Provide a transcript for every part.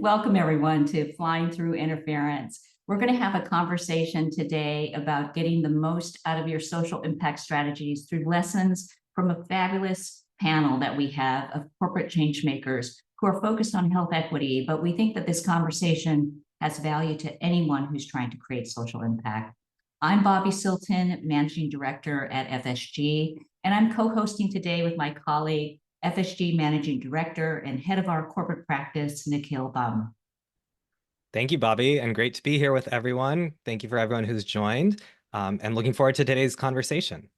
Welcome, everyone, to Flying Through Interference. We're going to have a conversation today about getting the most out of your social impact strategies through lessons from a fabulous panel that we have of corporate change makers who are focused on health equity, but we think that this conversation has value to anyone who's trying to create social impact. I'm Bobby Silton, Managing Director at FSG, and I'm co-hosting today with my colleague, FSG Managing Director and Head of our Corporate Practice, Nikhil Bum. Thank you, Bobby, and great to be here with everyone. Thank you for everyone who's joined, and looking forward to today's conversation.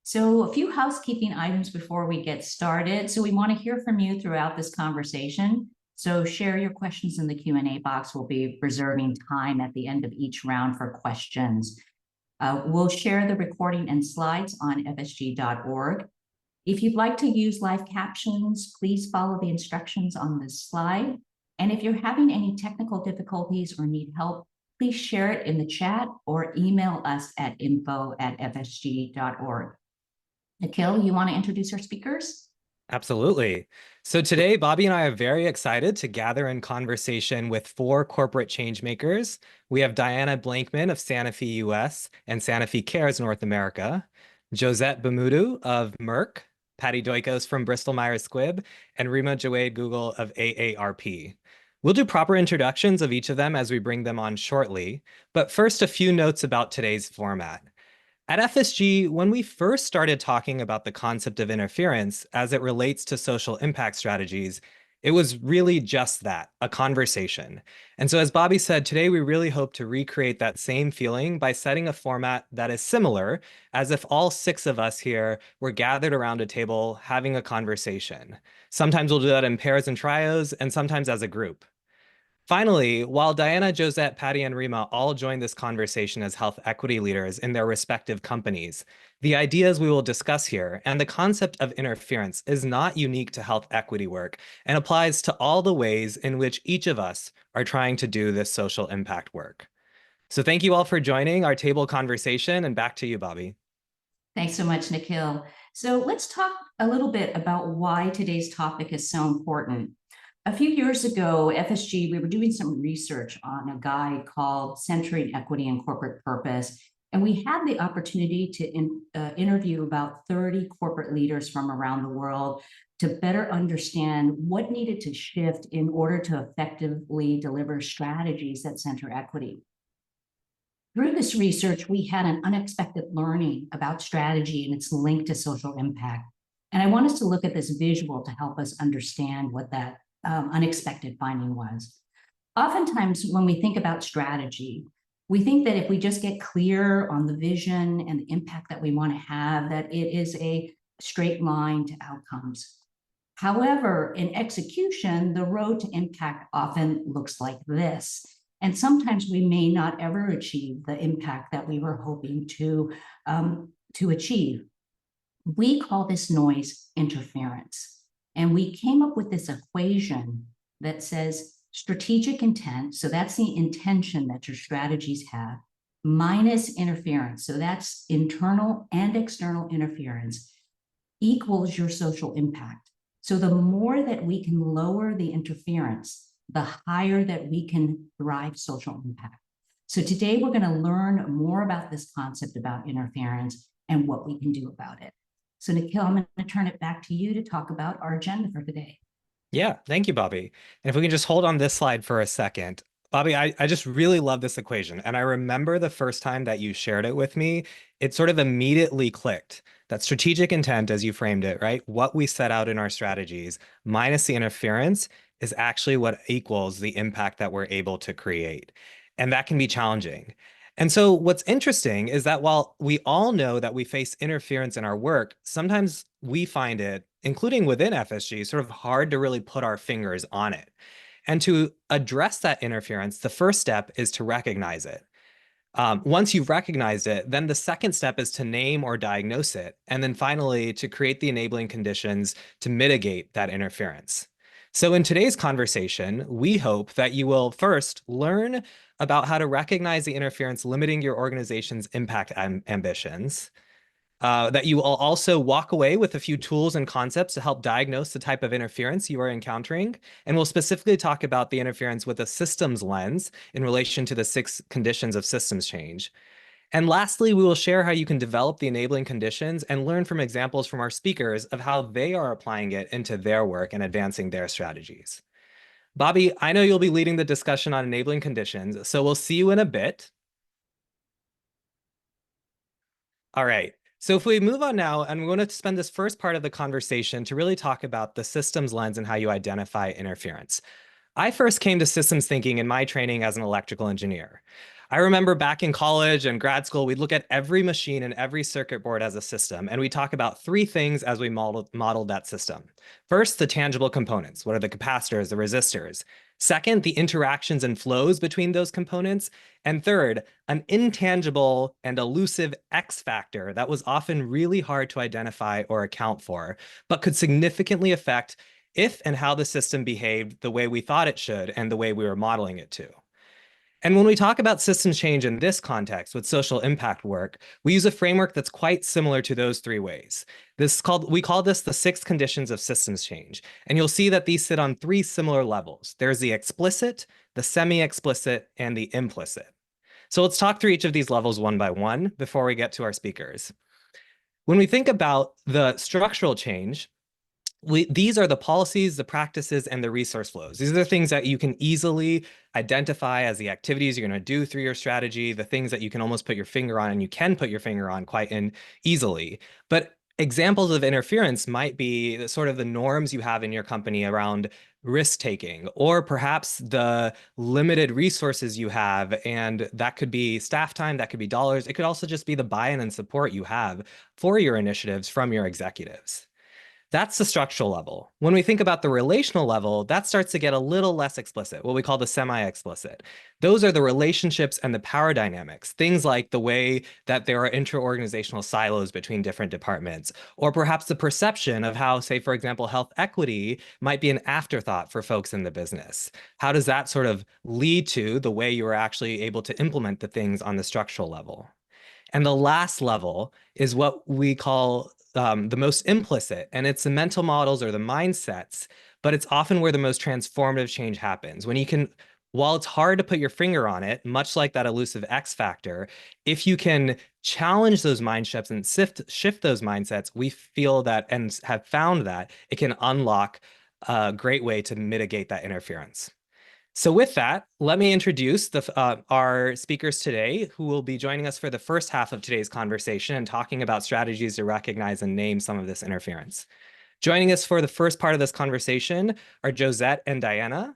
So a few housekeeping items before we get started. So we want to hear from you throughout this conversation. So share your questions in the Q&A box. We'll be reserving time at the end of each round for questions. We'll share the recording and slides on fsg.org. If you'd like to use live captions, please follow the instructions on this slide. And if you're having any technical difficulties or need help, please share it in the chat or email us at info@fsg.org. Nikhil, you want to introduce our speakers? Absolutely. So today, Bobby and I are very excited to gather in conversation with 4 corporate change makers. We have Diana Blankman of Sanofi US and Sanofi Cares North America, Josette Bamudu of Merck, Patty Doikos from Bristol Myers Squibb, and Rima Jawed Google of AARP. We'll do proper introductions of each of them as we bring them on shortly, but first a few notes about today's format. At FSG, when we first started talking about the concept of interference as it relates to social impact strategies, it was really just that, a conversation. And so as Bobby said, today we really hope to recreate that same feeling by setting a format that is similar, as if all 6 of us here were gathered around a table having a conversation. Sometimes we'll do that in pairs and trios, and sometimes as a group. Finally, while Diana, Josette, Patty, and Rima all joined this conversation as health equity leaders in their respective companies, the ideas we will discuss here and the concept of interference is not unique to health equity work and applies to all the ways in which each of us are trying to do this social impact work. So thank you all for joining our table conversation, and back to you, Bobby. Thanks so much, Nikhil. So let's talk a little bit about why today's topic is so important. A few years ago, FSG, we were doing some research on a guide called Centering Equity and Corporate Purpose, and we had the opportunity to interview about 30 corporate leaders from around the world to better understand what needed to shift in order to effectively deliver strategies that center equity. Through this research, we had an unexpected learning about strategy and its link to social impact. And I want us to look at this visual to help us understand what that unexpected finding was. Oftentimes, when we think about strategy, we think that if we just get clear on the vision and the impact that we want to have, that it is a straight line to outcomes. However, in execution, the road to impact often looks like this. And sometimes we may not ever achieve the impact that we were hoping to achieve. We call this noise interference. And we came up with this equation that says strategic intent, so that's the intention that your strategies have, minus interference, so that's internal and external interference, equals your social impact. So the more that we can lower the interference, the higher that we can drive social impact. So today we're going to learn more about this concept about interference and what we can do about it. So Nikhil, I'm going to turn it back to you to talk about our agenda for today. Yeah, thank you, Bobby. And if we can just hold on this slide for a second. Bobby, I just really love this equation. And I remember the first time that you shared it with me, it sort of immediately clicked. That strategic intent, as you framed it, right? What we set out in our strategies minus the interference is actually what equals the impact that we're able to create. And that can be challenging. And so what's interesting is that while we all know that we face interference in our work, sometimes we find it, including within FSG, sort of hard to really put our fingers on it. And to address that interference, the first step is to recognize it. Once you've recognized it, then the second step is to name or diagnose it. And then finally, to create the enabling conditions to mitigate that interference. So in today's conversation, we hope that you will first learn about how to recognize the interference limiting your organization's impact ambitions. that you will also walk away with a few tools and concepts to help diagnose the type of interference you are encountering. And we'll specifically talk about the interference with a systems lens in relation to the 6 conditions of systems change. And lastly, we will share how you can develop the enabling conditions and learn from examples from our speakers of how they are applying it into their work and advancing their strategies. Bobby, I know you'll be leading the discussion on enabling conditions, so we'll see you in a bit. All right. So if we move on now, and we're going to spend this first part of the conversation to really talk about the systems lens and how you identify interference. I first came to systems thinking in my training as an electrical engineer. I remember back in college and grad school, we'd look at every machine and every circuit board as a system, and we talk about 3 things as we modeled that system. First, the tangible components. What are the capacitors, the resistors? Second, the interactions and flows between those components. And third, an intangible and elusive X factor that was often really hard to identify or account for, but could significantly affect if and how the system behaved the way we thought it should and the way we were modeling it to. And when we talk about systems change in this context with social impact work, we use a framework that's quite similar to those 3 ways. We call this the 6 conditions of systems change. And you'll see that these sit on 3 similar levels. There's the explicit, the semi-explicit, and the implicit. So let's talk through each of these levels one by one before we get to our speakers. When we think about the structural change, these are the policies, the practices, and the resource flows. These are the things that you can easily identify as the activities you're going to do through your strategy, the things that you can almost put your finger on, and you can put your finger on quite easily. But examples of interference might be the sort of the norms you have in your company around risk taking, or perhaps the limited resources you have. And that could be staff time, that could be dollars. It could also just be the buy-in and support you have for your initiatives from your executives. That's the structural level. When we think about the relational level, that starts to get a little less explicit, what we call the semi-explicit. Those are the relationships and the power dynamics, things like the way that there are inter-organizational silos between different departments, or perhaps the perception of how, say, for example, health equity might be an afterthought for folks in the business. How does that sort of lead to the way you are actually able to implement the things on the structural level? And the last level is what we call the most implicit, and it's the mental models or the mindsets, but it's often where the most transformative change happens. When you can, while it's hard to put your finger on it, much like that elusive X factor, if you can challenge those mind shifts and shift those mindsets, we feel that and have found that it can unlock a great way to mitigate that interference. So with that, let me introduce our speakers today, who will be joining us for the first half of today's conversation and talking about strategies to recognize and name some of this interference. Joining us for the first part of this conversation are Josette and Diana.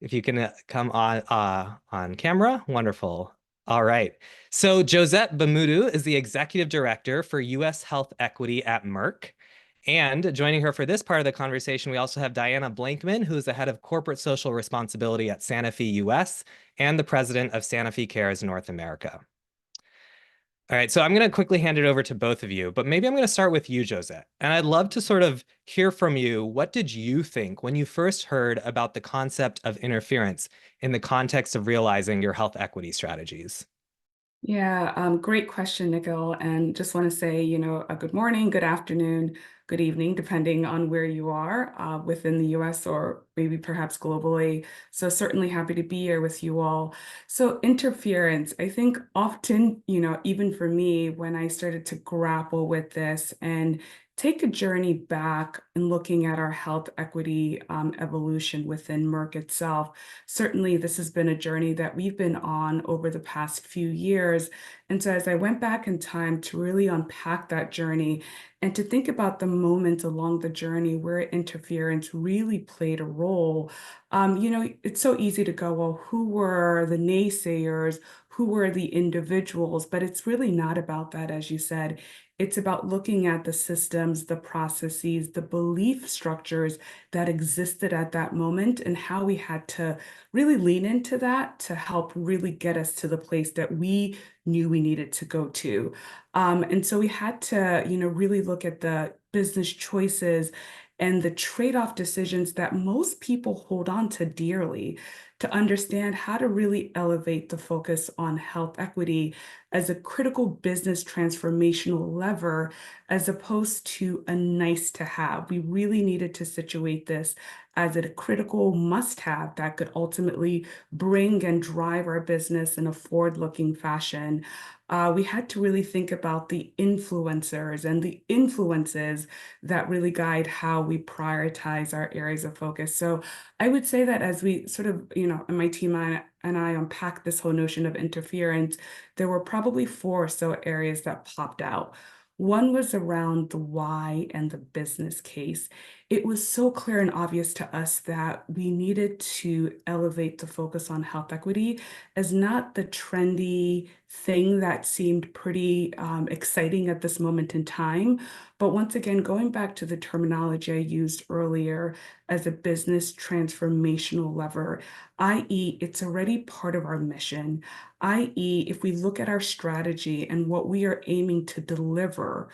If you can come on camera, wonderful. All right. So Josette Bamudu is the Executive Director for U.S. Health Equity at Merck. And joining her for this part of the conversation, we also have Diana Blankman, who is the head of corporate social responsibility at Sanofi US and the president of Sanofi Cares North America. All right, so I'm going to quickly hand it over to both of you, but maybe I'm going to start with you, Josette. And I'd love to sort of hear from you. What did you think when you first heard about the concept of interference in the context of realizing your health equity strategies? Yeah, great question, Nikhil. And just want to say, a good morning, good afternoon, good evening, depending on where you are within the US or maybe perhaps globally. So certainly happy to be here with you all. So interference, I think often, even for me, when I started to grapple with this and take a journey back in looking at our health equity evolution within Merck itself. Certainly, this has been a journey that we've been on over the past few years. And so as I went back in time to really unpack that journey and to think about the moments along the journey where interference really played a role, it's so easy to go, well, who were the naysayers? Who were the individuals? But it's really not about that, as you said. It's about looking at the systems, the processes, the belief structures that existed at that moment and how we had to really lean into that to help really get us to the place that we knew we needed to go to. And so we had to, really look at the business choices and the trade-off decisions that most people hold on to dearly, to understand how to really elevate the focus on health equity as a critical business transformational lever, as opposed to a nice to have. We really needed to situate this as a critical must-have that could ultimately bring and drive our business in a forward-looking fashion. We had to really think about the influencers and the influences that really guide how we prioritize our areas of focus. So I would say that as we sort of, and my team and I unpack this whole notion of interference, there were probably 4 or so areas that popped out. One was around the why and the business case. It was so clear and obvious to us that we needed to elevate the focus on health equity as not the trendy thing that seemed pretty exciting at this moment in time. But once again, going back to the terminology I used earlier as a business transformational lever, i.e., it's already part of our mission, i.e., if we look at our strategy and what we are aiming to deliver,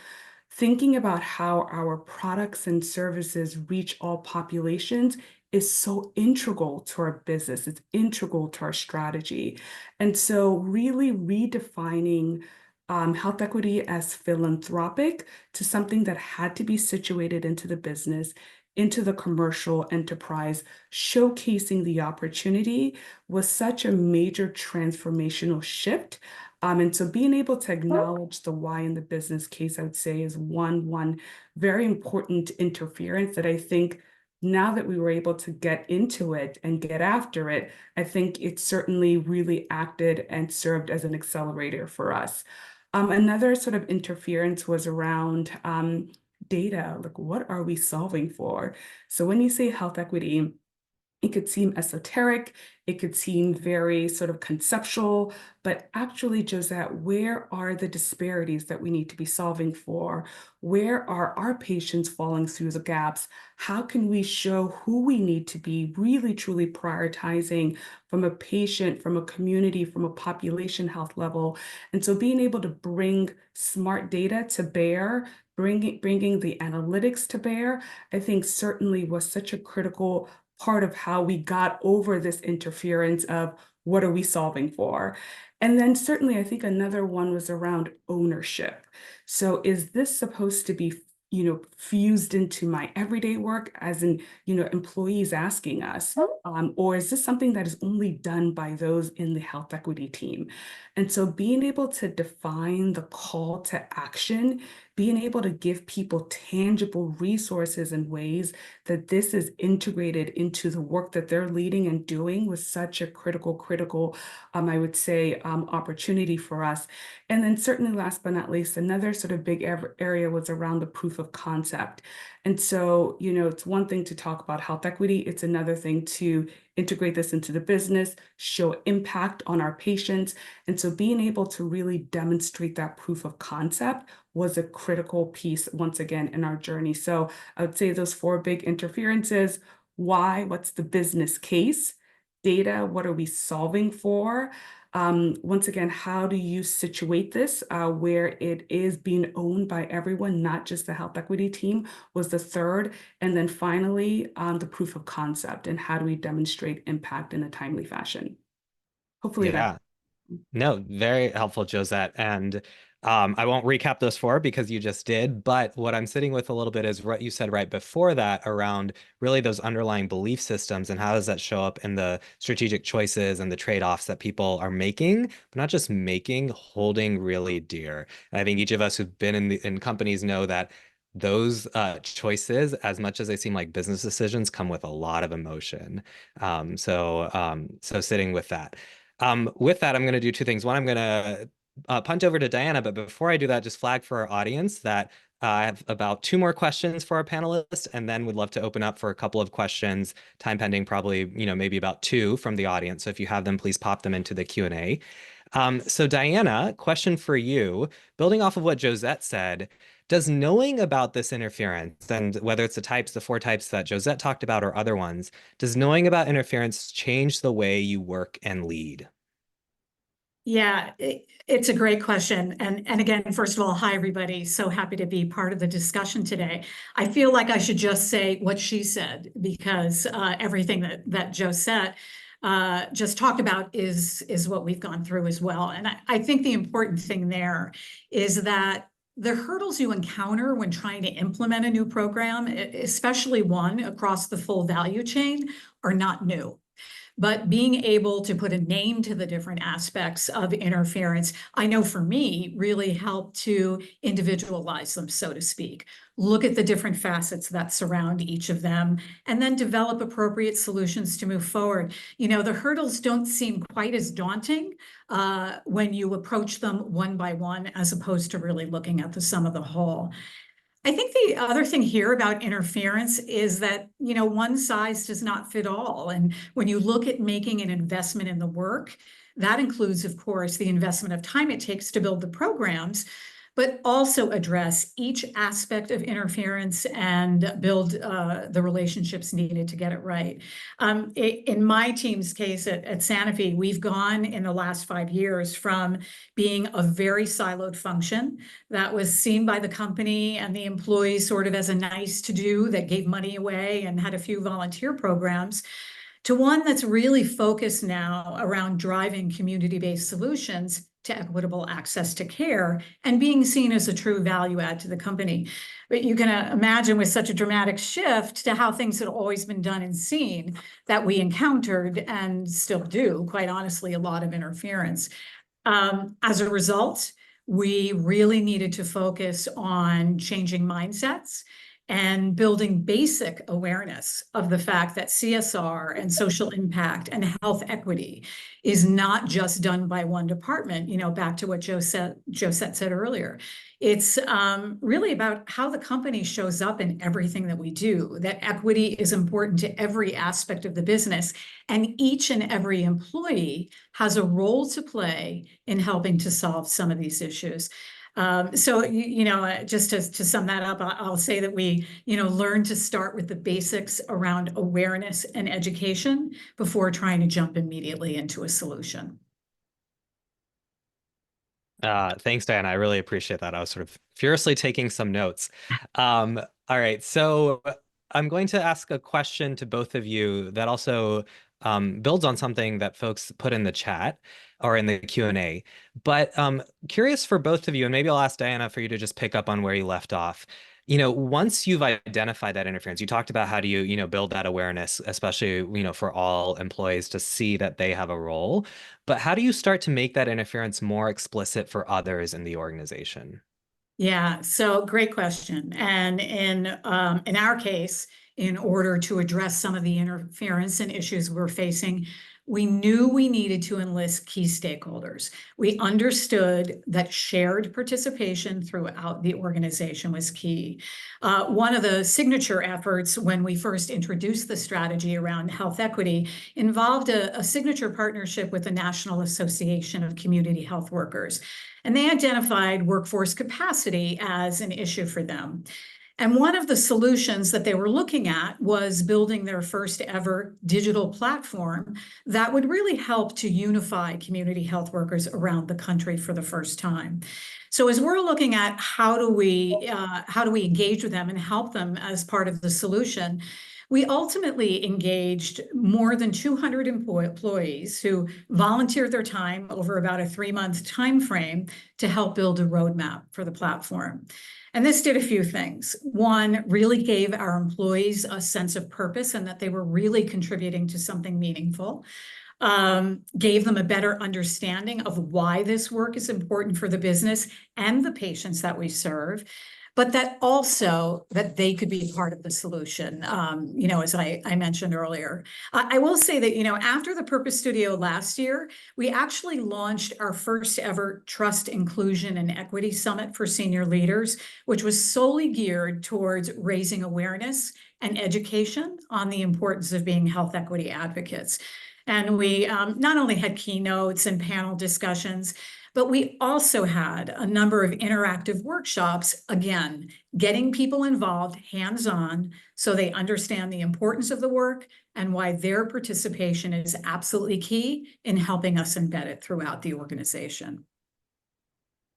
thinking about how our products and services reach all populations is so integral to our business. It's integral to our strategy. And so really redefining health equity as philanthropic to something that had to be situated into the business, into the commercial enterprise, showcasing the opportunity was such a major transformational shift. And so being able to acknowledge the why in the business case, I would say, is one very important interference that I think now that we were able to get into it and get after it, I think it certainly really acted and served as an accelerator for us. Another sort of interference was around data, like what are we solving for? So when you say health equity, it could seem esoteric, it could seem very sort of conceptual, but actually, Josette, where are the disparities that we need to be solving for? Where are our patients falling through the gaps? How can we show who we need to be really, truly prioritizing from a patient, from a community, from a population health level? And so being able to bring smart data to bear, bringing the analytics to bear, I think certainly was such a critical part of how we got over this interference of what are we solving for? And then certainly I think another one was around ownership. So is this supposed to be, fused into my everyday work, as in, employees asking us, or is this something that is only done by those in the health equity team? And so being able to define the call to action, being able to give people tangible resources and ways that this is integrated into the work that they're leading and doing was such a critical, I would say, opportunity for us. And then certainly last but not least, another sort of big area was around the proof of concept. And so, it's one thing to talk about health equity. It's another thing to integrate this into the business, show impact on our patients. And so being able to really demonstrate that proof of concept was a critical piece, once again, in our journey. So I would say those 4 big interferences: why, what's the business case? Data, what are we solving for? Once again, how do you situate this where it is being owned by everyone, not just the health equity team, was the third. And then finally, the proof of concept and how do we demonstrate impact in a timely fashion. Hopefully Yeah. that. No, very helpful, Josette. And I won't recap those 4 because you just did. But what I'm sitting with a little bit is what you said right before that around really those underlying belief systems and how does that show up in the strategic choices and the trade-offs that people are making, but not just making, holding really dear. And I think each of us who've been in companies know that those choices, as much as they seem like business decisions, come with a lot of emotion. So sitting with that. With that, I'm going to do 2 things. One, I'm going to punt over to Diana, but before I do that, just flag for our audience that I have about 2 more questions for our panelists, and then would love to open up for a couple of questions, time pending, probably, maybe about 2 from the audience. So if you have them, please pop them into the Q&A. So Diana, question for you, building off of what Josette said, does knowing about this interference, and whether it's the 4 types that Josette talked about or other ones, does knowing about interference change the way you work and lead? Yeah, it's a great question. And again, first of all, hi, everybody. So happy to be part of the discussion today. I feel like I should just say what she said because everything that Joe said just talked about is what we've gone through as well. And I think the important thing there is that the hurdles you encounter when trying to implement a new program, especially one across the full value chain, are not new. But being able to put a name to the different aspects of interference, I know for me, really helped to individualize them, so to speak. Look at the different facets that surround each of them, and then develop appropriate solutions to move forward. You know, the hurdles don't seem quite as daunting when you approach them one by one, as opposed to really looking at the sum of the whole. I think the other thing here about interference is that, you know, one size does not fit all. And when you look at making an investment in the work, that includes, of course, the investment of time it takes to build the programs, but also address each aspect of interference and build the relationships needed to get it right. In my team's case at Sanofi, we've gone in the last 5 years from being a very siloed function that was seen by the company and the employees sort of as a nice to do that gave money away and had a few volunteer programs, to one that's really focused now around driving community-based solutions to equitable access to care and being seen as a true value add to the company. But you can imagine with such a dramatic shift to how things had always been done and seen that we encountered and still do, quite honestly, a lot of interference. As a result, we really needed to focus on changing mindsets and building basic awareness of the fact that CSR and social impact and health equity is not just done by one department, you know, back to what Joe said earlier. It's really about how the company shows up in everything that we do, that equity is important to every aspect of the business, and each and every employee has a role to play in helping to solve some of these issues. So, you know, just to sum that up, I'll say that we, you know, learn to start with the basics around awareness and education before trying to jump immediately into a solution. Thanks, Diana. I really appreciate that. I was sort of furiously taking some notes. All right, so I'm going to ask a question to both of you that also builds on something that folks put in the chat or in the Q&A. But curious for both of you, and maybe I'll ask Diana for you to just pick up on where you left off. You know, once you've identified that interference, you talked about how do you, you know, build that awareness, especially, you know, for all employees to see that they have a role. But how do you start to make that interference more explicit for others in the organization? Yeah, so great question. And in our case, in order to address some of the interference and issues we're facing, we knew we needed to enlist key stakeholders. We understood that shared participation throughout the organization was key. One of the signature efforts when we first introduced the strategy around health equity involved a signature partnership with the National Association of Community Health Workers. And they identified workforce capacity as an issue for them. And one of the solutions that they were looking at was building their first ever digital platform that would really help to unify community health workers around the country for the first time. So as we're looking at how do we engage with them and help them as part of the solution, we ultimately engaged more than 200 employees who volunteered their time over about a 3-month time frame to help build a roadmap for the platform. And this did a few things. One, really gave our employees a sense of purpose and that they were really contributing to something meaningful. Gave them a better understanding of why this work is important for the business and the patients that we serve, but that also that they could be part of the solution, you know, as I mentioned earlier. I will say that, you know, after the Purpose Studio last year, we actually launched our first ever Trust, Inclusion, and Equity Summit for senior leaders, which was solely geared towards raising awareness, and education on the importance of being health equity advocates. And we not only had keynotes and panel discussions, but we also had a number of interactive workshops, again, getting people involved hands-on so they understand the importance of the work and why their participation is absolutely key in helping us embed it throughout the organization.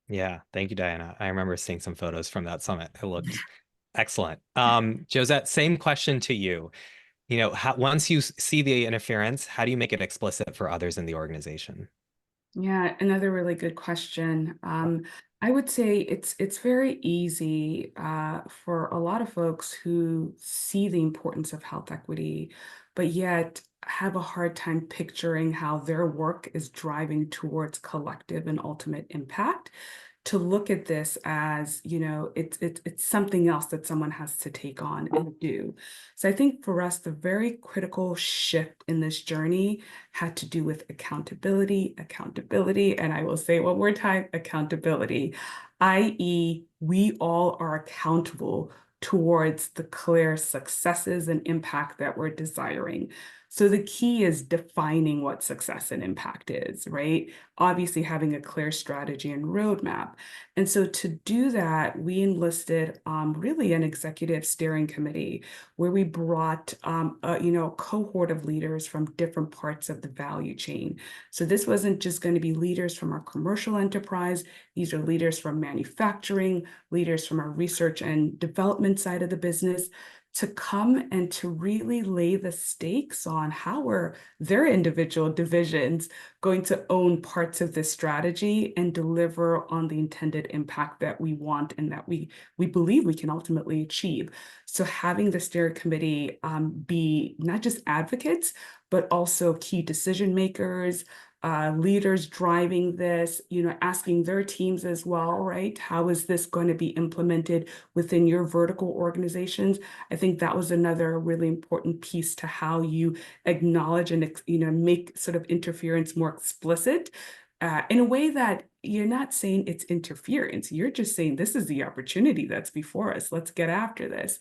Yeah, thank you, Diana. I remember seeing some photos from that summit. It looked excellent. Josette, same question to you. Once you see the interference, how do you make it explicit for others in the organization? Yeah, another really good question. I would say it's very easy for a lot of folks who see the importance of health equity, but yet have a hard time picturing how their work is driving towards collective and ultimate impact, to look at this as, it's something else that someone has to take on and do. So I think for us, the very critical shift in this journey had to do with accountability, and I will say one more time, accountability, i.e., we all are accountable towards the clear successes and impact that we're desiring. So the key is defining what success and impact is, right? Obviously having a clear strategy and roadmap. And so to do that, we enlisted really an executive steering committee where we brought a cohort of leaders from different parts of the value chain. So this wasn't just going to be leaders from our commercial enterprise. These are leaders from manufacturing, leaders from our research and development side of the business, to come and to really lay the stakes on how are their individual divisions going to own parts of this strategy and deliver on the intended impact that we want and that we believe we can ultimately achieve. So having the steering committee be not just advocates, but also key decision makers, leaders driving this, asking their teams as well, right? How is this going to be implemented within your vertical organizations? I think that was another really important piece to how you acknowledge and, make sort of interference more explicit in a way that you're not saying it's interference. You're just saying this is the opportunity that's before us. Let's get after this.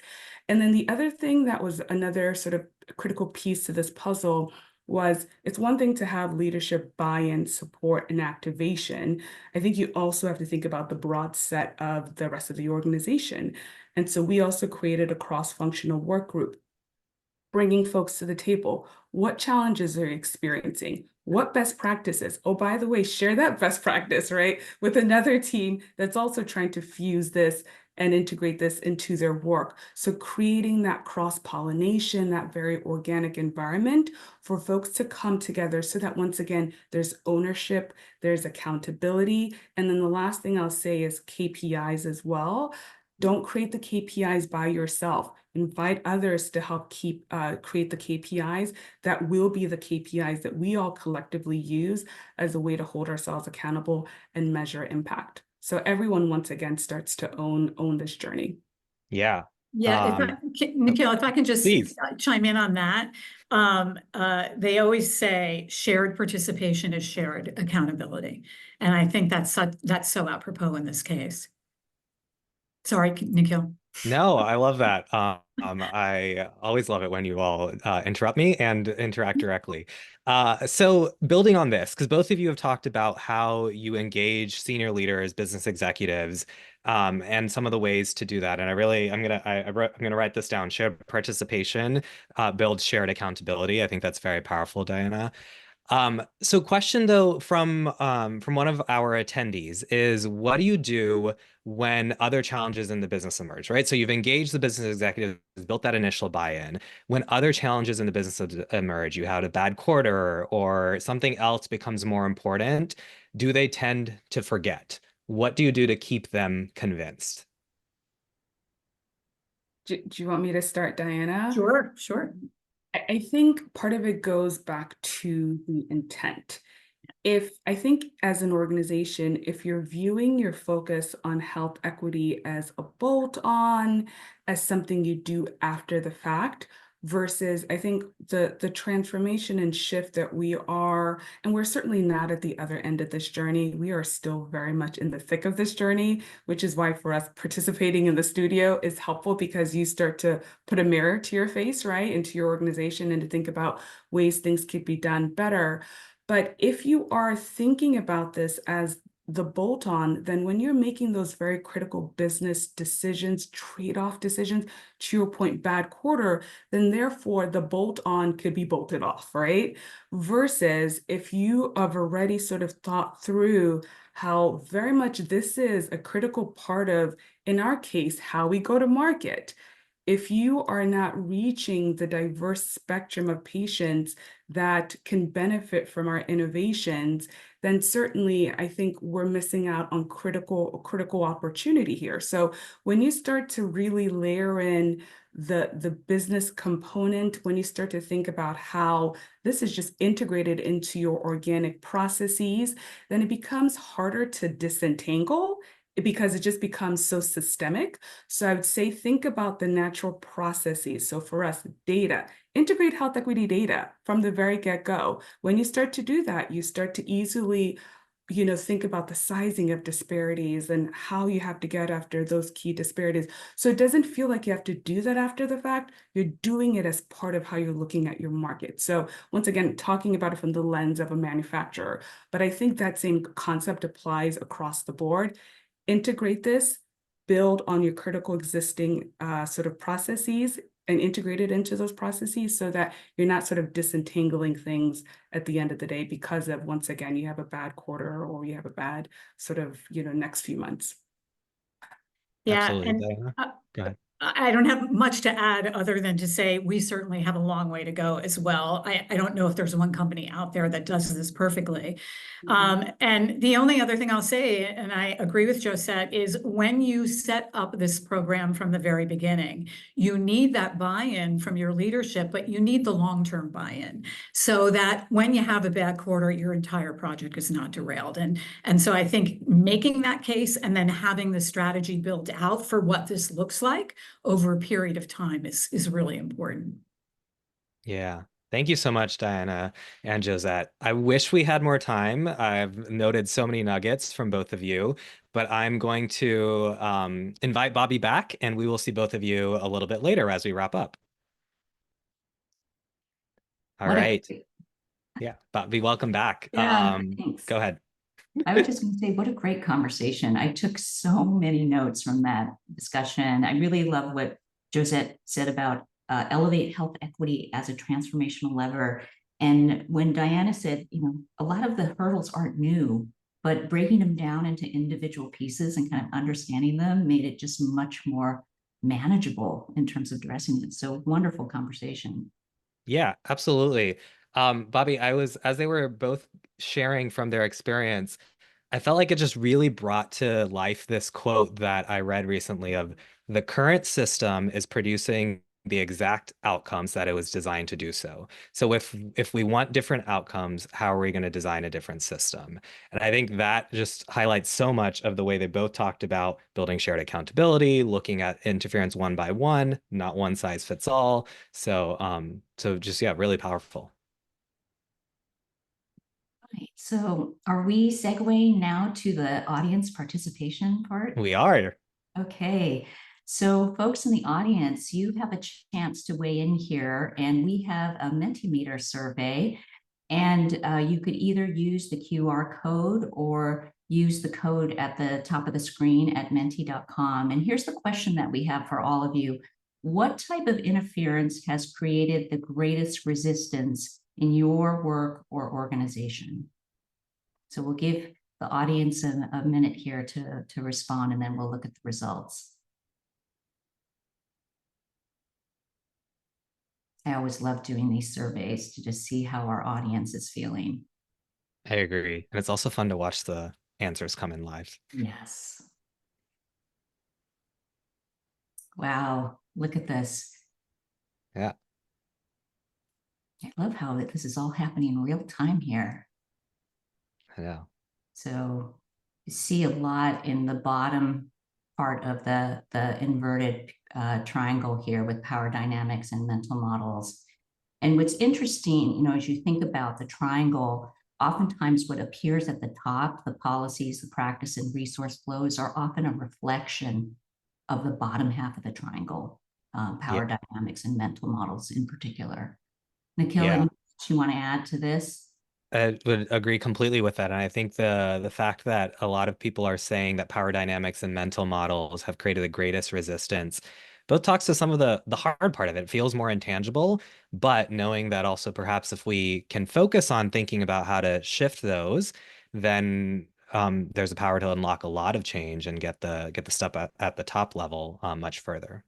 And then the other thing that was another sort of critical piece to this puzzle was, it's one thing to have leadership buy-in, support, and activation. I think you also have to think about the broad set of the rest of the organization. And so we also created a cross-functional work group, bringing folks to the table. What challenges are you experiencing? What best practices? Oh, by the way, share that best practice, right, with another team that's also trying to fuse this and integrate this into their work. So creating that cross-pollination, that very organic environment for folks to come together so that, once again, there's ownership, there's accountability. And then the last thing I'll say is KPIs as well. Don't create the KPIs by yourself. Invite others to help create the KPIs that will be the KPIs that we all collectively use as a way to hold ourselves accountable and measure impact. So everyone, once again, starts to own this journey. Yeah. Yeah, Nikhil, if I can just please chime in on that. They always say shared participation is shared accountability. And I think that's so apropos in this case. Sorry, Nikhil. No, I love that. I always love it when you all interrupt me and interact directly. So building on this, because both of you have talked about how you engage senior leaders, business executives, and some of the ways to do that. And I'm gonna write this down. Shared participation builds shared accountability. I think that's very powerful, Diana. So question though from one of our attendees is, what do you do when other challenges in the business emerge, right? So you've engaged the business executive, built that initial buy-in. When other challenges in the business emerge, you had a bad quarter or something else becomes more important, do they tend to forget? What do you do to keep them convinced? Do you want me to start, Diana? Sure. I think part of it goes back to the intent. I think as an organization, if you're viewing your focus on health equity as a bolt-on, as something you do after the fact, versus I think the transformation and shift that we are were. And we're certainly not at the other end of this journey. We are still very much in the thick of this journey, which is why for us participating in the studio is helpful, because you start to put a mirror to your face, right, into your organization, and to think about ways things could be done better. But if you are thinking about this as the bolt-on, then when you're making those very critical business decisions, trade-off decisions, to your point, bad quarter, then therefore the bolt-on could be bolted off, right? Versus if you have already sort of thought through how very much this is a critical part of, in our case, how we go to market. If you are not reaching the diverse spectrum of patients that can benefit from our innovations, then certainly I think we're missing out on critical opportunity here. So when you start to really layer in the business component, when you start to think about how this is just integrated into your organic processes, then it becomes harder to disentangle, because it just becomes so systemic. So I would say, think about the natural processes. So for us, data, integrate health equity data from the very get-go. When you start to do that, you start to easily, think about the sizing of disparities and how you have to get after those key disparities. So it doesn't feel like you have to do that after the fact. You're doing it as part of how you're looking at your market. So once again, talking about it from the lens of a manufacturer, but I think that same concept applies across the board. Integrate this, build on your critical existing sort of processes, and integrate it into those processes so that you're not sort of disentangling things at the end of the day because of, once again, you have a bad quarter or you have a bad sort of, next few months. Yeah, Absolutely. and Diana, go ahead. I don't have much to add other than to say we certainly have a long way to go as well. I don't know if there's one company out there that does this perfectly. And the only other thing I'll say, and I agree with Josette, is when you set up this program from the very beginning, you need that buy-in from your leadership, but you need the long-term buy-in so that when you have a bad quarter, your entire project is not derailed. And so I think making that case and then having the strategy built out for what this looks like over a period of time is really important. Yeah. Thank you so much, Diana and Josette. I wish we had more time. I've noted so many nuggets from both of you, but I'm going to invite Bobby back, and we will see both of you a little bit later as we wrap up. All right. Yeah, Bobby, welcome back. Thanks. Go ahead. I was just going to say, what a great conversation. I took so many notes from that discussion. I really love what Josette said about elevate health equity as a transformational lever. And when Diana said, a lot of the hurdles aren't new, but breaking them down into individual pieces and kind of understanding them made it just much more manageable in terms of addressing it. So wonderful conversation. Yeah, absolutely. Bobby, as they were both sharing from their experience, I felt like it just really brought to life this quote that I read recently of the current system is producing the exact outcomes that it was designed to do so. So if we want different outcomes, how are we going to design a different system? And I think that just highlights so much of the way they both talked about building shared accountability, looking at interference one by one, not one size fits all. So just, yeah, really powerful. Right. So are we segueing now to the audience participation part? We are. Okay. So folks in the audience, you have a chance to weigh in here, and we have a Mentimeter survey, and you could either use the QR code or use the code at the top of the screen at menti.com. And here's the question that we have for all of you. What type of interference has created the greatest resistance in your work or organization? So we'll give the audience a minute here to respond, and then we'll look at the results. I always love doing these surveys to just see how our audience is feeling. I agree. And it's also fun to watch the answers come in live. Yes. Wow, look at this. Yeah. I love how this is all happening in real time here. I know. So you see a lot in the bottom part of the inverted triangle here with power dynamics and mental models. And what's interesting, as you think about the triangle, oftentimes what appears at the top, the policies, the practice, and resource flows, are often a reflection of the bottom half of the triangle, power dynamics and mental models in particular. Nikhil, anything else you want to add to this? I would agree completely with that. And I think the fact that a lot of people are saying that power dynamics and mental models have created the greatest resistance both talks to some of the hard part of it. It feels more intangible, but knowing that also perhaps if we can focus on thinking about how to shift those, then there's a power to unlock a lot of change and get the stuff at the top level much further.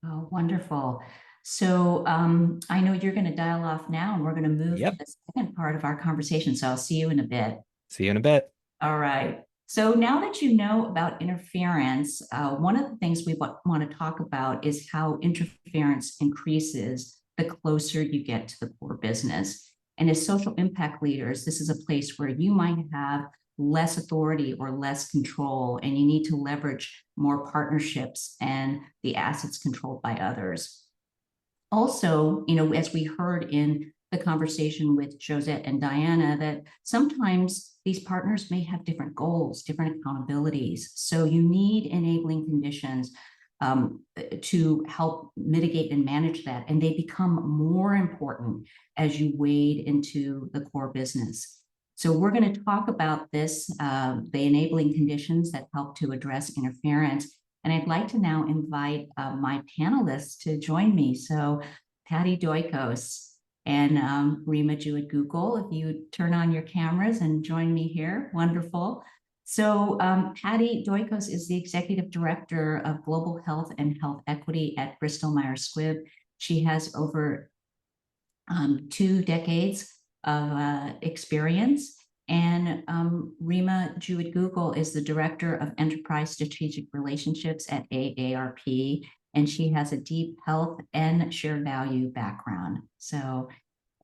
Oh, wonderful. So I know you're going to dial off now, and we're going to move to the second part of our conversation. So I'll see you in a bit. See you in a bit. All right. So now that you know about interference, one of the things we want to talk about is how interference increases the closer you get to the core business. And as social impact leaders, this is a place where you might have less authority or less control, and you need to leverage more partnerships and the assets controlled by others. Also, as we heard in the conversation with Josette and Diana, that sometimes these partners may have different goals, different accountabilities. So you need enabling conditions to help mitigate and manage that. And they become more important as you wade into the core business. So we're going to talk about this, the enabling conditions that help to address interference. And I'd like to now invite my panelists to join me. So Patty Doikos and Rima Jewett-Google, if you turn on your cameras and join me here, wonderful. So Patty Doikos is the Executive Director of Global Health and Health Equity at Bristol Myers Squibb. She has over 2 decades of experience. And Rima Jewett-Google is the Director of Enterprise Strategic Relationships at AARP, and she has a deep health and shared value background. So,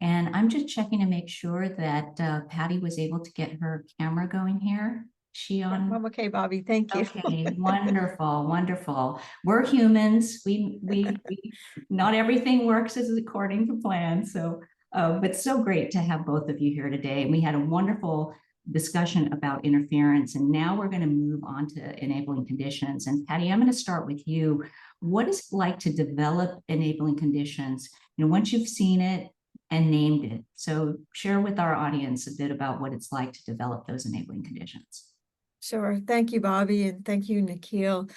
and I'm just checking to make sure that Patty was able to get her camera going here. She on? I'm okay, Bobby. Thank you. Okay, wonderful, wonderful. We're humans. We not everything works as according to plan. So, but so great to have both of you here today. And we had a wonderful discussion about interference. And now we're going to move on to enabling conditions. And Patty, I'm going to start with you. What is it like to develop enabling conditions? Once you've seen it and named it. So share with our audience a bit about what it's like to develop those enabling conditions. Sure. Thank you, Bobby, and thank you, Nikhil.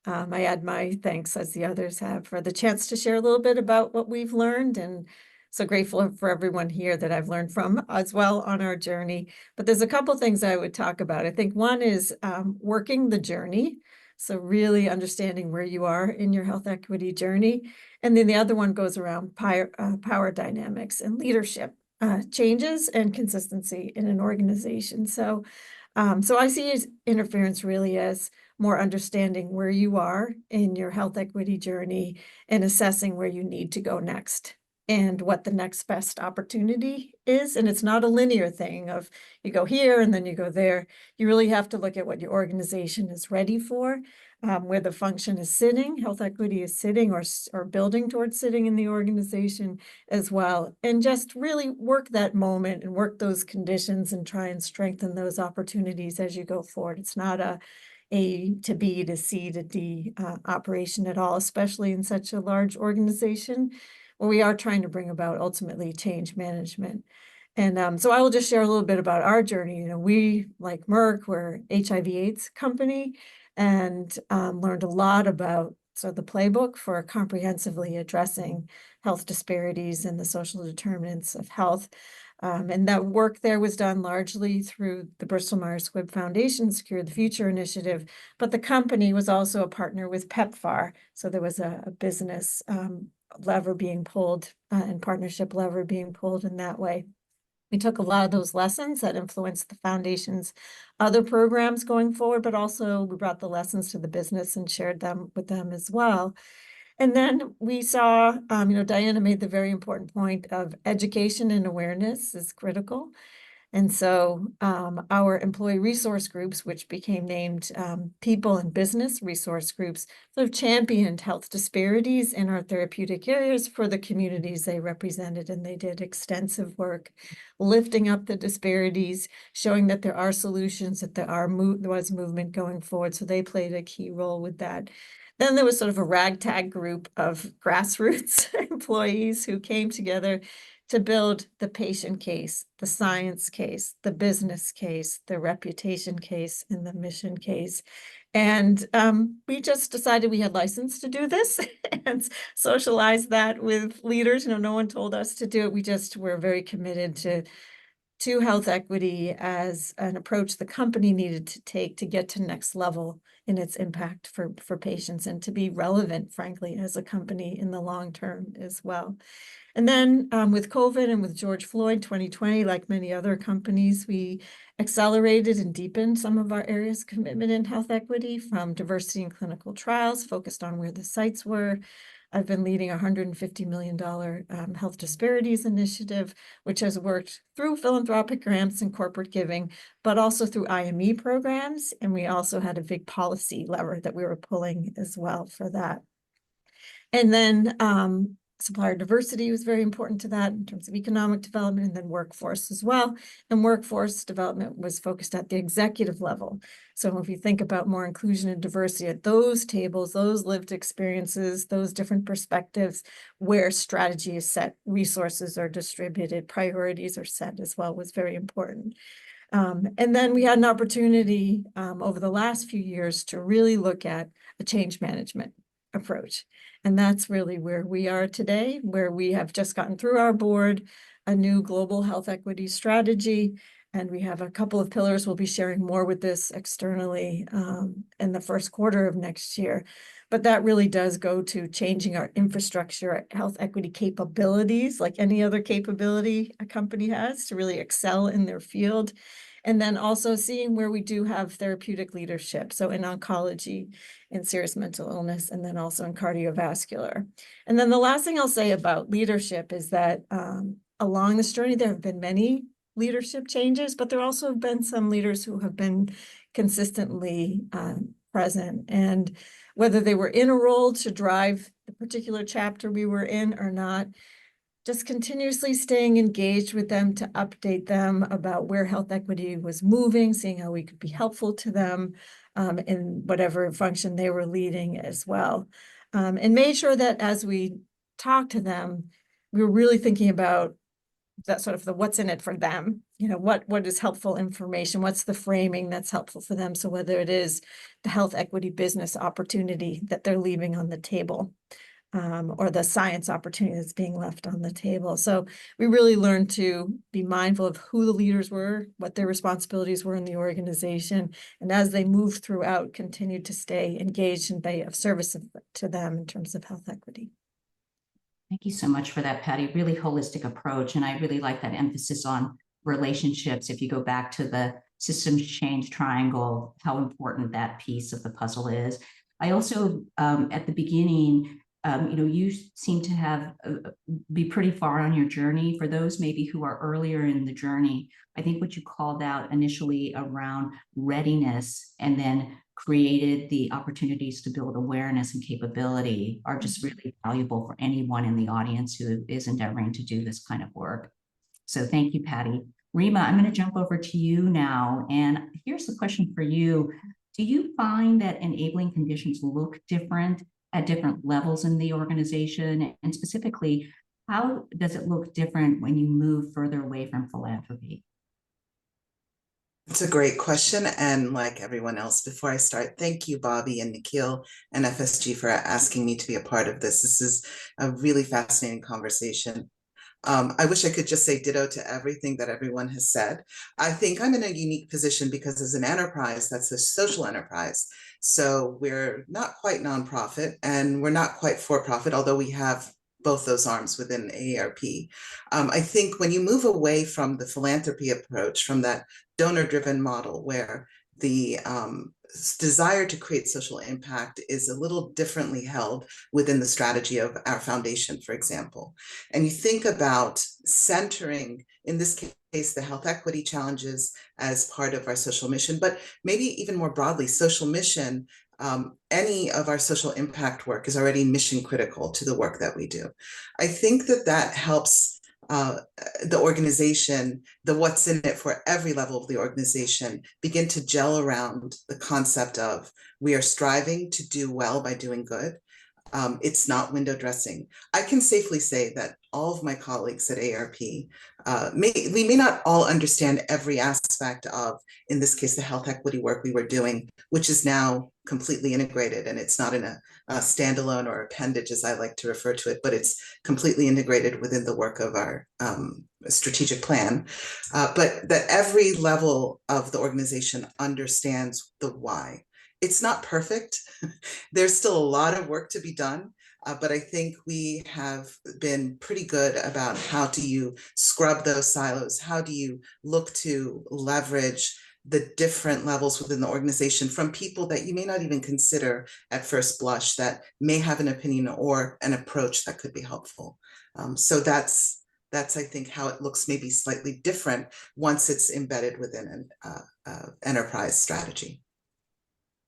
I add my thanks, as the others have, for the chance to share a little bit about what we've learned, and so grateful for everyone here that I've learned from as well on our journey. But there's a couple things I would talk about. I think one is working the journey. So really understanding where you are in your health equity journey. And then the other one goes around power dynamics and leadership changes and consistency in an organization. So I see interference really as more understanding where you are in your health equity journey and assessing where you need to go next and what the next best opportunity is. And it's not a linear thing of you go here and then you go there. You really have to look at what your organization is ready for, where the function is sitting, health equity is sitting or building towards sitting in the organization as well. And just really work that moment and work those conditions and try and strengthen those opportunities as you go forward. It's not a to B to C to D operation at all, especially in such a large organization where we are trying to bring about ultimately change management. And so I will just share a little bit about our journey. We, like Merck, we're HIV/AIDS company, and learned a lot about the playbook for comprehensively addressing health disparities and the social determinants of health. And that work there was done largely through the Bristol Myers Squibb Foundation Secure the Future initiative, but the company was also a partner with PEPFAR. So there was a business lever being pulled and partnership lever being pulled in that way. We took a lot of those lessons that influenced the foundation's other programs going forward, but also we brought the lessons to the business and shared them with them as well. And then we saw, Diana made the very important point of education and awareness is critical. And so our employee resource groups, which became named People and Business Resource Groups, sort of championed health disparities in our therapeutic areas for the communities they represented. And they did extensive work lifting up the disparities, showing that there are solutions, that there was movement going forward. So they played a key role with that. Then there was sort of a ragtag group of grassroots employees who came together to build the patient case, the science case, the business case, the reputation case, and the mission case. And we just decided we had license to do this and socialize that with leaders. No one told us to do it. We just were very committed to health equity as an approach the company needed to take to get to next level in its impact for patients and to be relevant, frankly, as a company in the long term as well. And then with COVID and with George Floyd 2020, like many other companies, we accelerated and deepened some of our areas of commitment in health equity, from diversity in clinical trials, focused on where the sites were. I've been leading a $150 million health disparities initiative, which has worked through philanthropic grants and corporate giving, but also through IME programs. And we also had a big policy lever that we were pulling as well for that. And then supplier diversity was very important to that in terms of economic development, and then workforce as well. And workforce development was focused at the executive level. So if you think about more inclusion and diversity at those tables, those lived experiences, those different perspectives, where strategy is set, resources are distributed, priorities are set as well, was very important. And then we had an opportunity over the last few years to really look at a change management approach. And that's really where we are today, where we have just gotten through our board a new global health equity strategy. And we have a couple of pillars. We'll be sharing more with this externally in the first quarter of next year. But that really does go to changing our infrastructure, our health equity capabilities, like any other capability a company has to really excel in their field. And then also seeing where we do have therapeutic leadership. So in oncology, in serious mental illness, and then also in cardiovascular. And then the last thing I'll say about leadership is that along this journey, there have been many leadership changes, but there also have been some leaders who have been consistently present. And whether they were in a role to drive the particular chapter we were in or not, just continuously staying engaged with them to update them about where health equity was moving, seeing how we could be helpful to them in whatever function they were leading as well. And made sure that as we talked to them, we were really thinking about that sort of the what's in it for them, what is helpful information, what's the framing that's helpful for them. So whether it is the health equity business opportunity that they're leaving on the table, or the science opportunity that's being left on the table. So we really learned to be mindful of who the leaders were, what their responsibilities were in the organization, and as they moved throughout, continued to stay engaged and be of service to them in terms of health equity. Thank you so much for that, Patty. Really holistic approach. And I really like that emphasis on relationships. If you go back to the systems change triangle, how important that piece of the puzzle is. I also, at the beginning, you seem to have be pretty far on your journey. For those maybe who are earlier in the journey, I think what you called out initially around readiness and then created the opportunities to build awareness and capability are just really valuable for anyone in the audience who is endeavoring to do this kind of work. So thank you, Patty. Rima, I'm going to jump over to you now. And here's the question for you. Do you find that enabling conditions look different at different levels in the organization? And specifically, how does it look different when you move further away from philanthropy? It's a great question. And like everyone else, before I start, thank you, Bobby and Nikhil and FSG for asking me to be a part of this. This is a really fascinating conversation. I wish I could just say ditto to everything that everyone has said. I think I'm in a unique position because as an enterprise, that's a social enterprise. So we're not quite nonprofit and we're not quite for-profit, although we have both those arms within AARP. I think when you move away from the philanthropy approach, from that donor-driven model where the desire to create social impact is a little differently held within the strategy of our foundation, for example. And you think about centering, in this case, case, the health equity challenges as part of our social mission, but maybe even more broadly, social mission. Any of our social impact work is already mission critical to the work that we do. I think that helps the organization, the what's in it for every level of the organization, begin to gel around the concept of we are striving to do well by doing good. It's not window dressing. I can safely say that all of my colleagues at AARP, we may not all understand every aspect of, in this case, the health equity work we were doing, which is now completely integrated, and it's not in a standalone or appendage, as I like to refer to it, but it's completely integrated within the work of our strategic plan. But that every level of the organization understands the why. It's not perfect. There's still a lot of work to be done, but I think we have been pretty good about how do you scrub those silos? How do you look to leverage the different levels within the organization from people that you may not even consider at first blush that may have an opinion or an approach that could be helpful. So that's I think how it looks maybe slightly different once it's embedded within an enterprise strategy.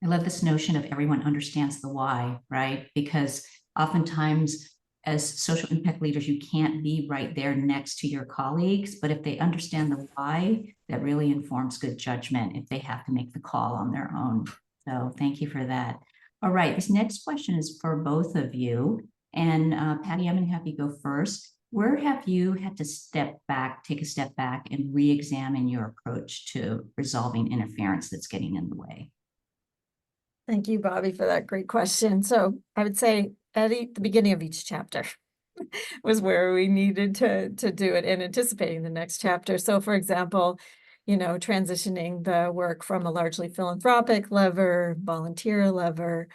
I love this notion of everyone understands the why, right? Because oftentimes as social impact leaders, you can't be right there next to your colleagues, but if they understand the why, that really informs good judgment if they have to make the call on their own. So thank you for that. All right, this next question is for both of you. And Patty, I'm gonna have you go first. Where have you had to take a step back and re-examine your approach to resolving interference that's getting in the way? Thank you, Bobby, for that great question. So I would say at the beginning of each chapter was where we needed to do it and anticipating the next chapter. So for example, transitioning the work from a largely philanthropic lever, volunteer lever,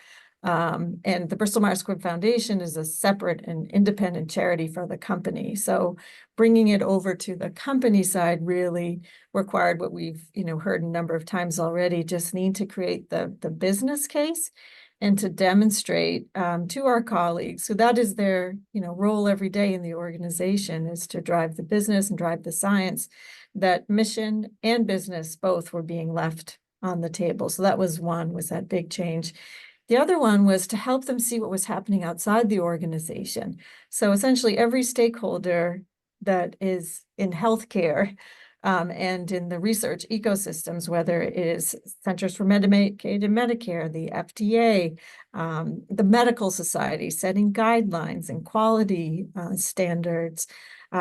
and the Bristol Myers Squibb Foundation is a separate and independent charity for the company. So bringing it over to the company side really required what we've heard a number of times already, just need to create the business case and to demonstrate to our colleagues, so that is their role every day in the organization, is to drive the business and drive the science, that mission and business both were being left on the table. So that was that big change. The other one was to help them see what was happening outside the organization. So essentially every stakeholder that is in healthcare and in the research ecosystems, whether it is Centers for Medicaid and Medicare, the FDA, the medical society setting guidelines and quality standards,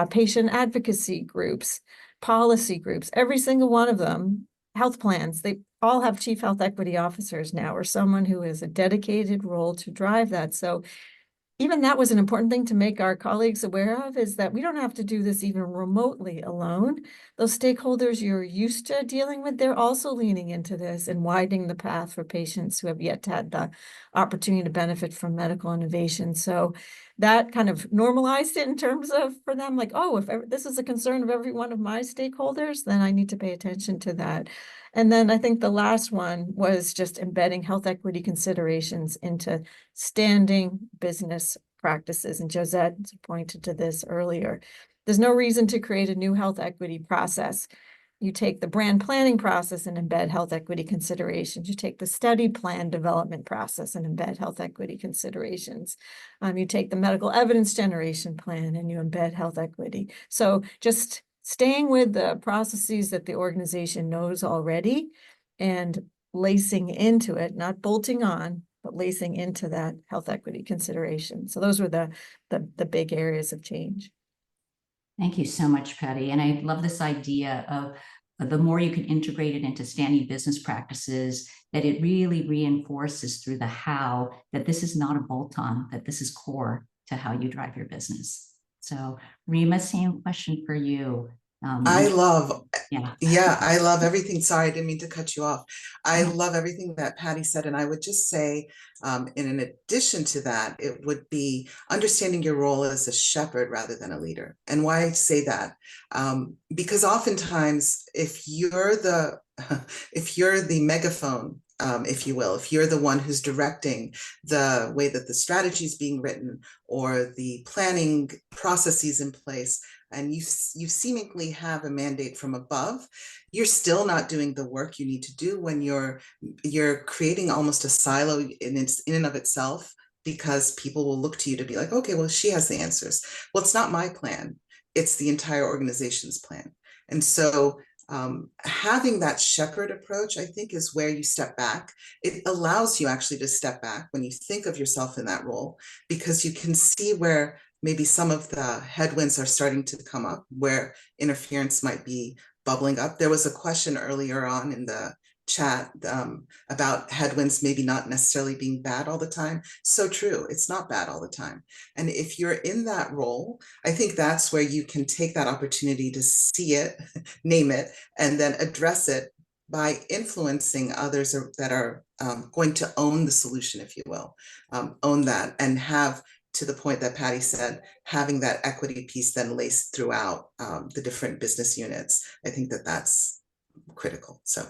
patient advocacy groups, policy groups, every single one of them, health plans, they all have chief health equity officers now, or someone who has a dedicated role to drive that. So even that was an important thing to make our colleagues aware of, is that we don't have to do this even remotely alone. Those stakeholders you're used to dealing with, they're also leaning into this and widening the path for patients who have yet to have the opportunity to benefit from medical innovation. So that kind of normalized it in terms of, for them, like, oh, if this is a concern of every one of my stakeholders, then I need to pay attention to that. And then I think the last one was just embedding health equity considerations into standing business practices. And Josette pointed to this earlier. There's no reason to create a new health equity process. You take the brand planning process and embed health equity considerations. You take the study plan development process and embed health equity considerations. You take the medical evidence generation plan and you embed health equity. So just staying with the processes that the organization knows already and lacing into it, not bolting on, but lacing into that health equity consideration. So those were the big areas of change. Thank you so much, Patty. And I love this idea of the more you can integrate it into standing business practices, that it really reinforces through the how that this is not a bolt-on, that this is core to how you drive your business. So Rima, same question for you. I love everything. Sorry, I didn't mean to cut you off. I love everything that Patty said. And I would just say, in addition to that, it would be understanding your role as a shepherd rather than a leader. And why I say that? Because oftentimes, if you're the megaphone, if you will, if you're the one who's directing the way that the strategy is being written or the planning processes in place, and you seemingly have a mandate from above, you're still not doing the work you need to do when you're creating almost a silo in and of itself, because people will look to you to be like, okay, well, she has the answers. Well, it's not my plan. It's the entire organization's plan. And so having that shepherd approach, I think, is where you step back. It allows you actually to step back when you think of yourself in that role, because you can see where maybe some of the headwinds are starting to come up, where interference might be bubbling up. There was a question earlier on in the chat about headwinds maybe not necessarily being bad all the time. So true, it's not bad all the time. And if you're in that role, I think that's where you can take that opportunity to see it, name it, and then address it by influencing others that are going to own the solution, if you will, own that, and have, to the point that Patty said, having that equity piece then laced throughout the different business units. I think that that's critical. So.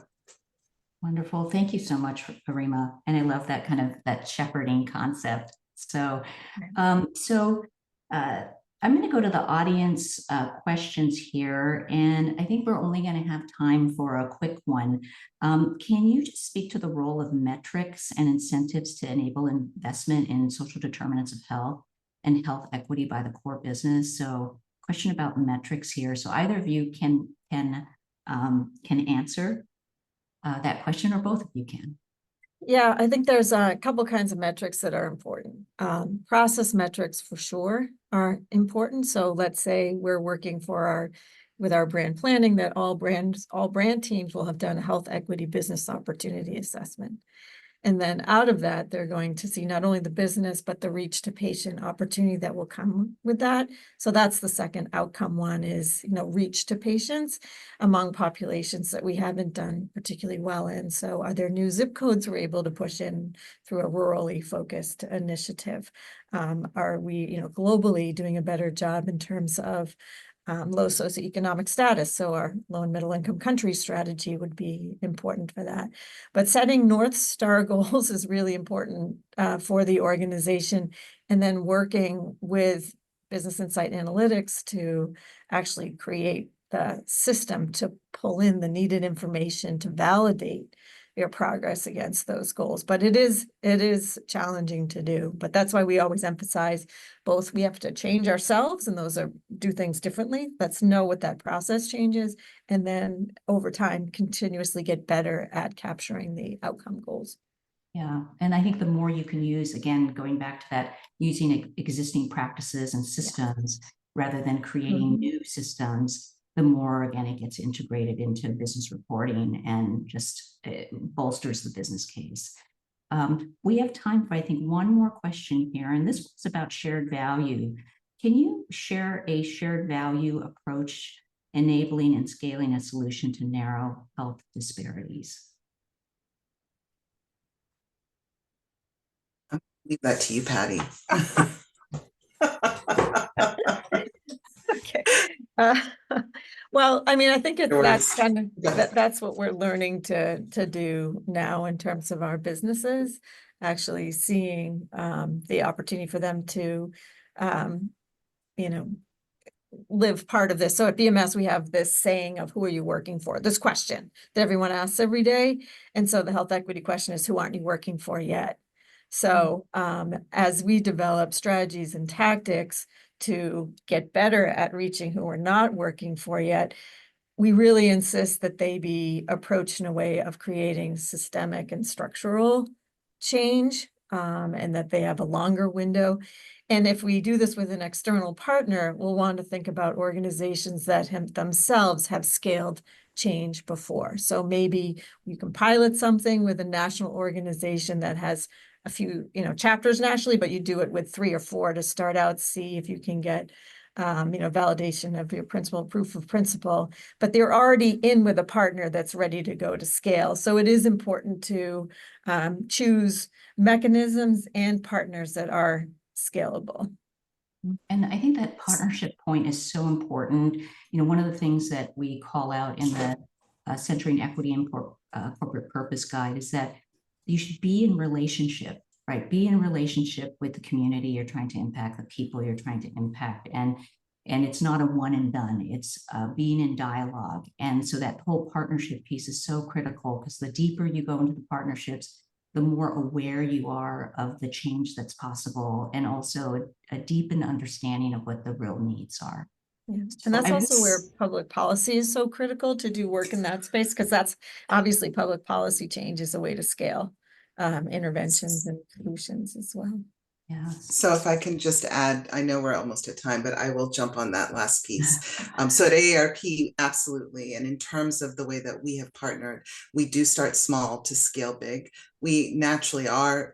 Wonderful. Thank you so much, Arima. And I love that kind of that shepherding concept. So, I'm going to go to the audience questions here, and I think we're only going to have time for a quick one. Can you just speak to the role of metrics and incentives to enable investment in social determinants of health and health equity by the core business? So, question about metrics here. So, either of you can answer that question, or both of you can. Yeah, I think there's a couple kinds of metrics that are important. Process metrics for sure are important. So let's say we're working with our brand planning, that all brand teams will have done a health equity business opportunity assessment. And then out of that, they're going to see not only the business, but the reach to patient opportunity that will come with that. So that's the second outcome one, is, reach to patients among populations that we haven't done particularly well in. So are there new zip codes we're able to push in through a rurally focused initiative? Are we, globally doing a better job in terms of low socioeconomic status? So our low and middle income country strategy would be important for that. But setting North Star goals is really important for the organization, and then working with business insight analytics to actually create the system to pull in the needed information to validate your progress against those goals. But it is challenging to do. But that's why we always emphasize both. We have to change ourselves, and those are do things differently. Let's know what that process changes, and then over time continuously get better at capturing the outcome goals. Yeah, and I think the more you can use, again, going back to that, using existing practices and systems rather than creating new systems, the more, again, it gets integrated into business reporting and just bolsters the business case. We have time for, I think, one more question here, and this was about shared value. Can you share a shared value approach enabling and scaling a solution to narrow health disparities? I'll leave that to you, Patty. Okay. Well, I mean, I think that's kind of that's what we're learning to do now in terms of our businesses, actually seeing the opportunity for them to, live part of this. So at BMS, we have this saying of, who are you working for? This question that everyone asks every day. And so the health equity question is, who aren't you working for yet? So as we develop strategies and tactics to get better at reaching who we're not working for yet, we really insist that they be approached in a way of creating systemic and structural change, and that they have a longer window. And if we do this with an external partner, we'll want to think about organizations that themselves have scaled change before. So maybe you can pilot something with a national organization that has a few, chapters nationally, but you do it with 3 or 4 to start out, see if you can get, validation of your principle, proof of principle, but they're already in with a partner that's ready to go to scale. So it is important to choose mechanisms and partners that are scalable. And I think that partnership point is so important. One of the things that we call out in the Centering Equity and Corporate Purpose Guide is that you should be in relationship, right? Be in relationship with the community you're trying to impact, the people you're trying to impact. And And it's not a one and done, it's being in dialogue. And so that whole partnership piece is so critical, because the deeper you go into the partnerships, the more aware you are of the change that's possible, and also a deepened understanding of what the real needs are. Yeah. And that's I also where was- public policy is so critical to do work in that space, because that's obviously public policy change is a way to scale interventions and solutions as well. Yeah. So if I can just add, I know we're almost at time, but I will jump on that last piece. So at AARP, absolutely. And in terms of the way that we have partnered, we do start small to scale big. We naturally are,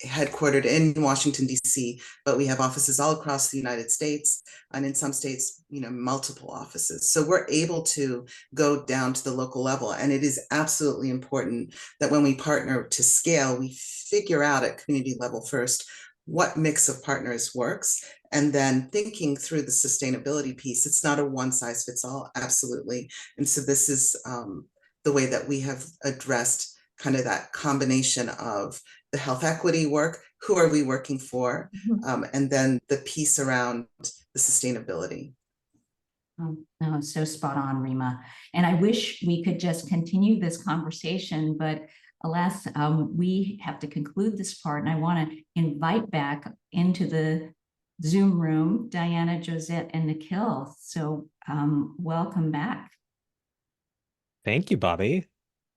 headquartered in Washington, D.C., but we have offices all across the United States, and in some states, multiple offices. So we're able to go down to the local level. And it is absolutely important that when we partner to scale, we figure out at community level first what mix of partners works, and then thinking through the sustainability piece. It's not a one size fits all, absolutely. And so this is the way that we have addressed kind of that combination of the health equity work, who are we working for, and then the piece around the sustainability. No, so spot on, Rima. And I wish we could just continue this conversation, but alas, we have to conclude this part. And I want to invite back into the Zoom room Diana, Josette, and Nikhil. So welcome back. Thank you, Bobby.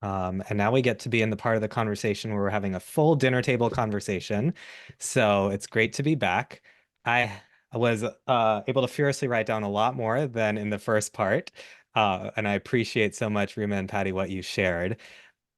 And now we get to be in the part of the conversation where we're having a full dinner table conversation. So it's great to be back. I was able to furiously write down a lot more than in the first part. And I appreciate so much, Rima and Patty, what you shared.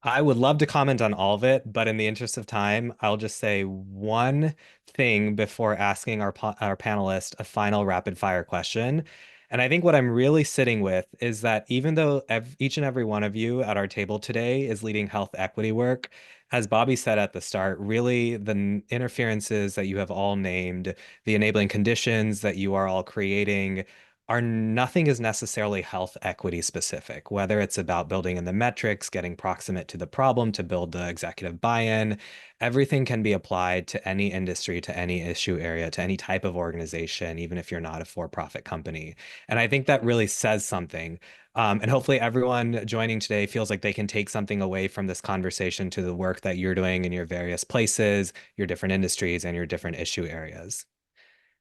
I would love to comment on all of it, but in the interest of time, I'll just say one thing before asking our panelist a final rapid fire question. And I think what I'm really sitting with is that even though each and every one of you at our table today is leading health equity work, as Bobby said at the start, really the interferences that you have all named, the enabling conditions that you are all creating, nothing is necessarily health equity specific, whether it's about building in the metrics, getting proximate to the problem to build the executive buy-in. Everything can be applied to any industry, to any issue area, to any type of organization, even if you're not a for-profit company. And I think that really says something. And hopefully everyone joining today feels like they can take something away from this conversation to the work that you're doing in your various places, your different industries, and your different issue areas.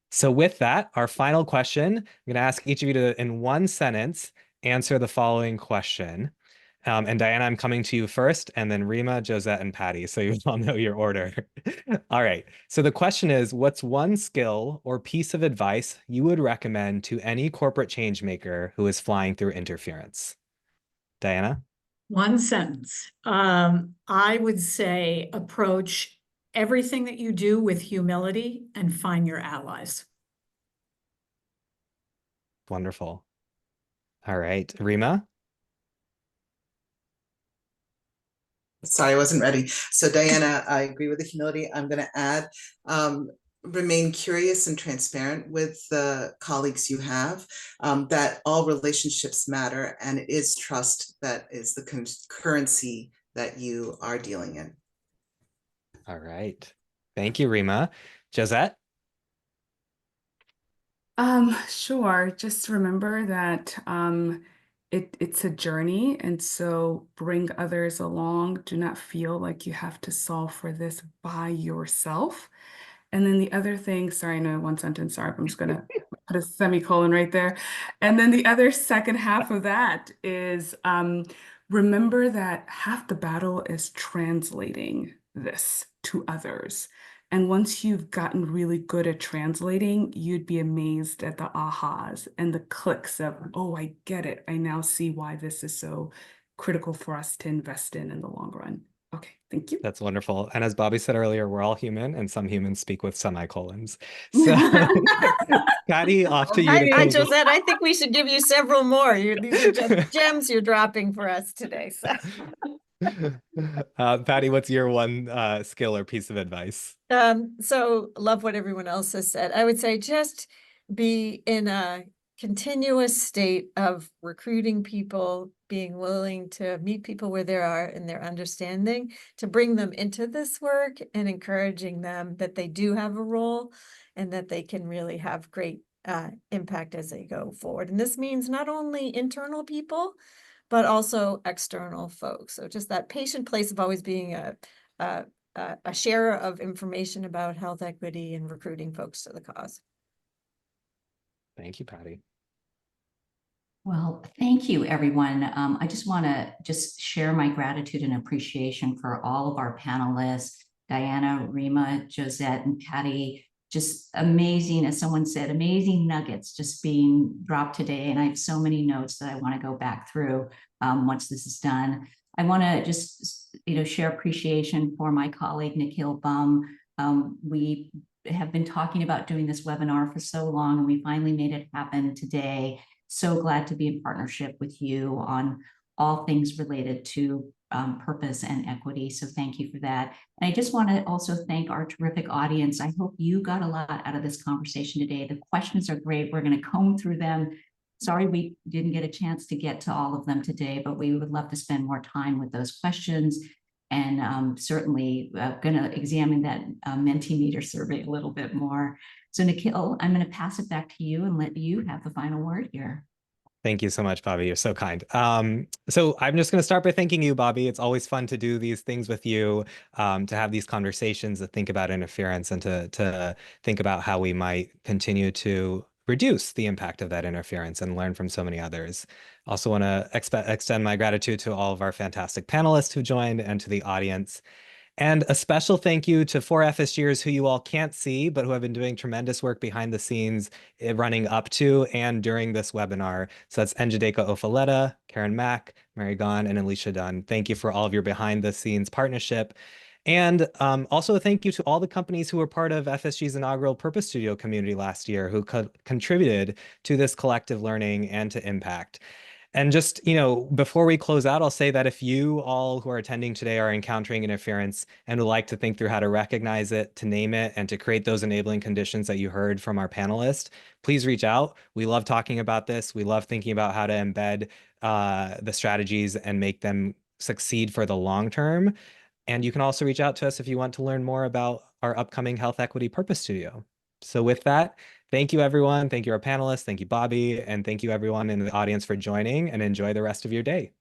So with that, our final question, I'm going to ask each of you to, in one sentence, answer the following question. And Diana, I'm coming to you first, and then Rima, Josette, and Patty, so you all know your order. All right. So the question is, what's one skill or piece of advice you would recommend to any corporate change maker who is flying through interference? Diana? One sentence. I would say approach everything that you do with humility and find your allies. Wonderful. All right. Rima? Sorry, I wasn't ready. So Diana, I agree with the humility. I'm going to add, remain curious and transparent with the colleagues you have, that all relationships matter, and it is trust that is the currency that you are dealing in. All right. Thank you, Rima. Josette? Sure. Just remember that it's a journey, and so bring others along. Do not feel like you have to solve for this by yourself. And then the other thing, sorry, no, one sentence, sorry, I'm just gonna put a semicolon right there. And then the other second half of that is remember that half the battle is translating this to others. And once you've gotten really good at translating, you'd be amazed at the ahas and the clicks of, oh, I get it. I now see why this is so critical for us to invest in the long run. Okay, thank you. That's wonderful. And as Bobby said earlier, we're all human, and some humans speak with semicolons. So, Patty, off to you. I Josette, I think we should give you several more. These are just gems you're dropping for us today. So. Patty, what's your one skill or piece of advice? So love what everyone else has said. I would say just be in a continuous state of recruiting people, being willing to meet people where they are in their understanding, to bring them into this work and encouraging them that they do have a role and that they can really have great impact as they go forward. And this means not only internal people, but also external folks. So just that patient place of always being a sharer of information about health equity and recruiting folks to the cause. Thank you, Patty. Well, thank you, everyone. I just want to share my gratitude and appreciation for all of our panelists, Diana, Rima, Josette, and Patty. Just amazing, as someone said, amazing nuggets just being dropped today. And I have so many notes that I want to go back through once this is done. I want to just, share appreciation for my colleague, Nikhil Bum. We have been talking about doing this webinar for so long, and we finally made it happen today. So glad to be in partnership with you on all things related to purpose and equity. So thank you for that. And I just want to also thank our terrific audience. I hope you got a lot out of this conversation today. The questions are great. We're going to comb through them. Sorry we didn't get a chance to get to all of them today, but we would love to spend more time with those questions. And certainly going to examine that Mentimeter survey a little bit more. So Nikhil, I'm going to pass it back to you and let you have the final word here. Thank you so much, Bobby. You're so kind. So I'm just going to start by thanking you, Bobby. It's always fun to do these things with you, to have these conversations, to think about interference, and to think about how we might continue to reduce the impact of that interference and learn from so many others. Also want to extend my gratitude to all of our fantastic panelists who joined and to the audience. And a special thank you to 4 FSGers who you all can't see, but who have been doing tremendous work behind the scenes, running up to and during this webinar. So that's Njideka Ofaleta, Karen Mack, Mary Gahn, and Alicia Dunn. Thank you for all of your behind the scenes partnership. And also a thank you to all the companies who were part of FSG's inaugural Purpose Studio community last year, who contributed to this collective learning and to impact. And just, before we close out, I'll say that if you all who are attending today are encountering interference and would like to think through how to recognize it, to name it, and to create those enabling conditions that you heard from our panelists, please reach out. We love talking about this. We love thinking about how to embed the strategies and make them succeed for the long term. And you can also reach out to us if you want to learn more about our upcoming Health Equity Purpose Studio. So with that, thank you, everyone. Thank you, our panelists. Thank you, Bobby. And thank you, everyone in the audience for joining, and enjoy the rest of your day.